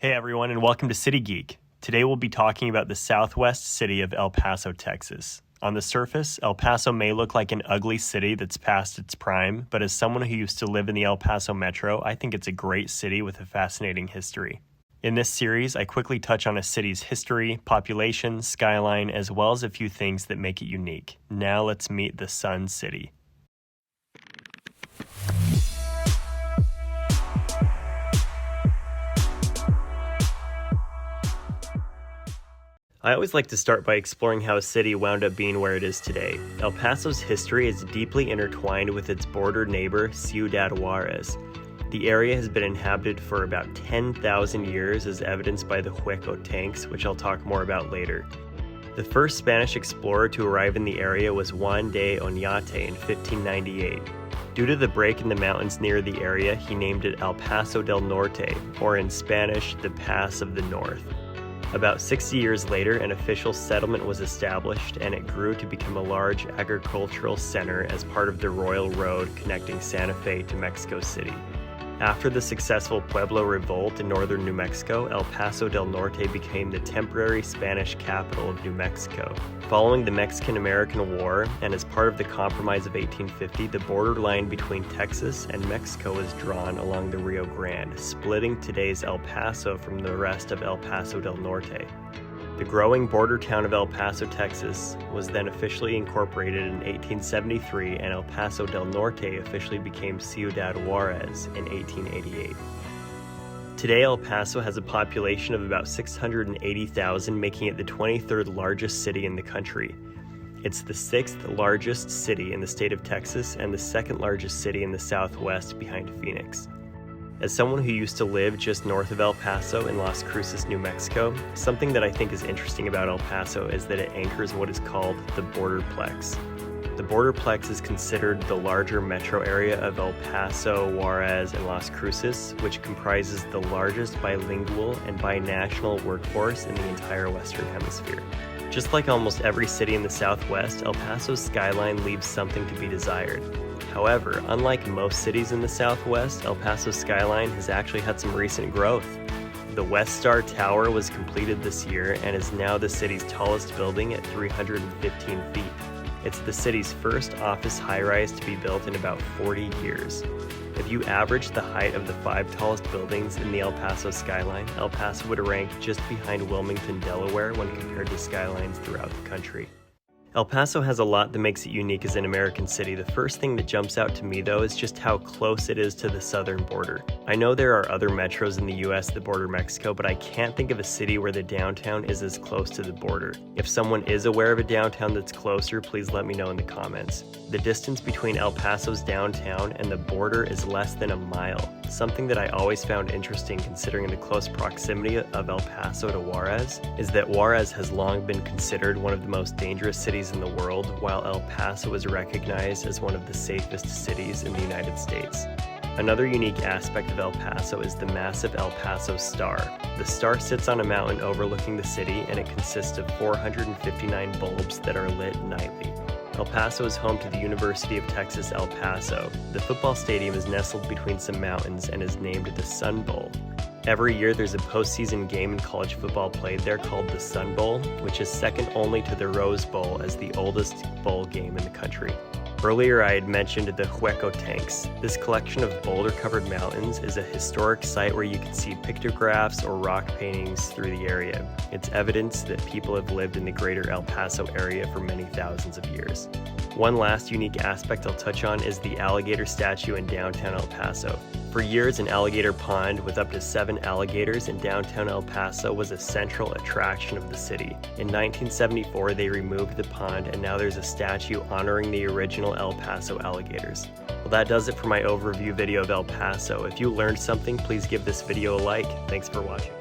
Hey everyone, and welcome to City Geek. Today we'll be talking about the southwest city of El Paso, Texas. On the surface, El Paso may look like an ugly city that's past its prime, but as someone who used to live in the El Paso metro, I think it's a great city with a fascinating history. In this series, I quickly touch on a city's history, population, skyline, as well as a few things that make it unique. Now let's meet the Sun City. I always like to start by exploring how a city wound up being where it is today. El Paso's history is deeply intertwined with its border neighbor, Ciudad Juarez. The area has been inhabited for about 10,000 years, as evidenced by the Hueco tanks, which I'll talk more about later. The first Spanish explorer to arrive in the area was Juan de Oñate in 1598. Due to the break in the mountains near the area, he named it El Paso del Norte, or in Spanish, the Pass of the North. About 60 years later, an official settlement was established, and it grew to become a large agricultural center as part of the Royal Road connecting Santa Fe to Mexico City. After the successful Pueblo Revolt in northern New Mexico, El Paso del Norte became the temporary Spanish capital of New Mexico. Following the Mexican-American War, and as part of the Compromise of 1850, the border line between Texas and Mexico was drawn along the Rio Grande, splitting today's El Paso from the rest of El Paso del Norte. The growing border town of El Paso, Texas, was then officially incorporated in 1873, and El Paso del Norte officially became Ciudad Juarez in 1888. Today, El Paso has a population of about 680,000, making it the 23rd largest city in the country. It's the 6th largest city in the state of Texas and the 2nd largest city in the Southwest behind Phoenix. As someone who used to live just north of El Paso in Las Cruces, New Mexico, something that I think is interesting about El Paso is that it anchors what is called the Borderplex. The Borderplex is considered the larger metro area of El Paso, Juarez, and Las Cruces, which comprises the largest bilingual and binational workforce in the entire Western Hemisphere. Just like almost every city in the Southwest, El Paso's skyline leaves something to be desired. However, unlike most cities in the Southwest, El Paso's skyline has actually had some recent growth. The West Star Tower was completed this year and is now the city's tallest building at 315 feet. It's the city's first office high-rise to be built in about 40 years. If you average the height of the 5 tallest buildings in the El Paso skyline, El Paso would rank just behind Wilmington, Delaware when compared to skylines throughout the country. El Paso has a lot that makes it unique as an American city. The first thing that jumps out to me, though, is just how close it is to the southern border. I know there are other metros in the US that border Mexico, but I can't think of a city where the downtown is as close to the border. If someone is aware of a downtown that's closer, please let me know in the comments. The distance between El Paso's downtown and the border is less than a mile, something that I always found interesting considering the close proximity of El Paso to Juarez is that Juarez has long been considered one of the most dangerous cities in the world, while El Paso is recognized as one of the safest cities in the United States. Another unique aspect of El Paso is the massive El Paso Star. The star sits on a mountain overlooking the city, and it consists of 459 bulbs that are lit nightly. El Paso is home to the University of Texas El Paso. The football stadium is nestled between some mountains and is named the Sun Bowl. Every year there's a postseason game in college football played there called the Sun Bowl, which is second only to the Rose Bowl as the oldest bowl game in the country. Earlier I had mentioned the Hueco tanks. This collection of boulder-covered mountains is a historic site where you can see pictographs or rock paintings through the area. It's evidence that people have lived in the greater El Paso area for many thousands of years. One last unique aspect I'll touch on is the alligator statue in downtown El Paso. For years, an alligator pond with up to 7 alligators in downtown El Paso was a central attraction of the city. In 1974, they removed the pond, and now there's a statue honoring the original El Paso alligators. Well, that does it for my overview video of El Paso. If you learned something, please give this video a like. Thanks for watching.